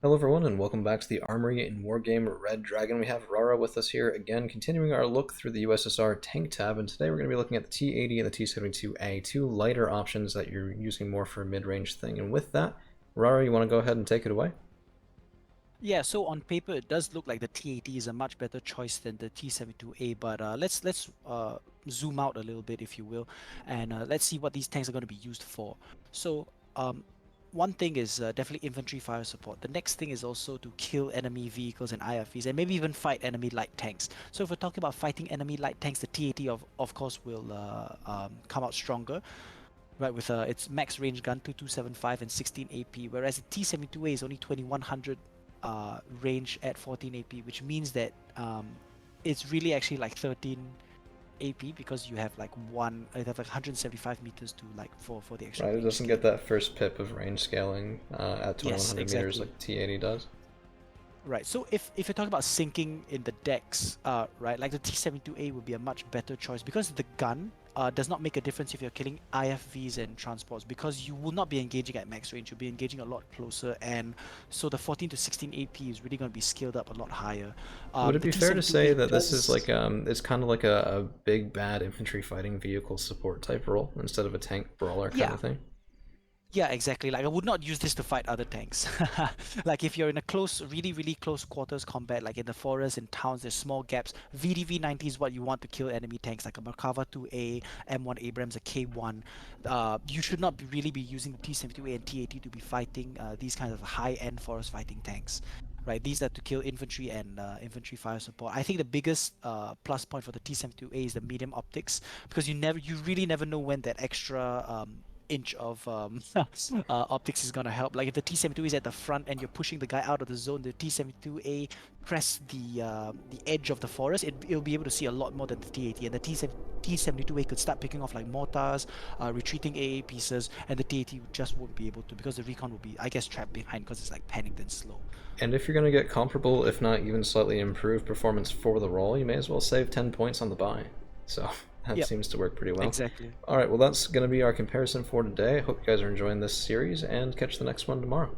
Hello everyone and welcome back to the Armory in Wargame Red Dragon. We have Rara with us here again, continuing our look through the USSR tank tab, and today we're going to be looking at the T-80 and the T-72A, two lighter options that you're using more for a mid-range thing. And with that, Rara, you want to go ahead and take it away? Yeah, so on paper it does look like the T80 is a much better choice than the T72A, but let's zoom out a little bit, if you will, and let's see what these tanks are going to be used for. So one thing is definitely infantry fire support. The next thing is also to kill enemy vehicles and IFVs, and maybe even fight enemy light tanks. So if we're talking about fighting enemy light tanks, the T80 of course will come out stronger. Right, with its max range gun 2275 and 16 AP, whereas the T72A is only 2100 range at 14 AP, which means that it's really actually like 13 AP because you have like you have like 175 meters to like for the extra Right, it range doesn't get scaling. that first pip of range scaling at Yes, 2100 meters exactly. like the T-80 does. Right. So if you're talking about sinking in the decks, right, like the T72A would be a much better choice because the gun does not make a difference if you're killing IFVs and transports because you will not be engaging at max range. You'll be engaging a lot closer, and so the 14 to 16 AP is really going to be scaled up a lot higher. Would it The be fair to say T72A that this is like does. it's kind of like a big bad infantry fighting vehicle support type role instead of a tank brawler kind Yeah, of thing? Yeah, exactly. Like I would not use this to fight other tanks. Like if you're in a close, really, really close quarters combat, like in the forest, in towns, there's small gaps. VDV-90 is what you want to kill enemy tanks, like a Merkava 2A, M1 Abrams, a K1. You should not really be using the T-72A and T-80 to be fighting these kinds of high-end forest fighting tanks. Right, these are to kill infantry and infantry fire support. I think the biggest plus point for the T-72A is the medium optics because you really never know when that extra inch of optics is gonna help. Like if the T72 is at the front and you're pushing the guy out of the zone, the T72A press the edge of the forest, it'll be able to see a lot more than the T80. And the T72A could start picking off like mortars, retreating AA pieces, and the T80 just won't be able to because the recon will be, I guess, trapped behind because it's like panicked and slow. And if you're going to get comparable, if not even slightly improved performance for the roll, you may as well save 10 points on the buy. So that Yep, seems to work pretty well. exactly. Alright, well that's going to be our comparison for today. I hope you guys are enjoying this series, and catch the next one tomorrow.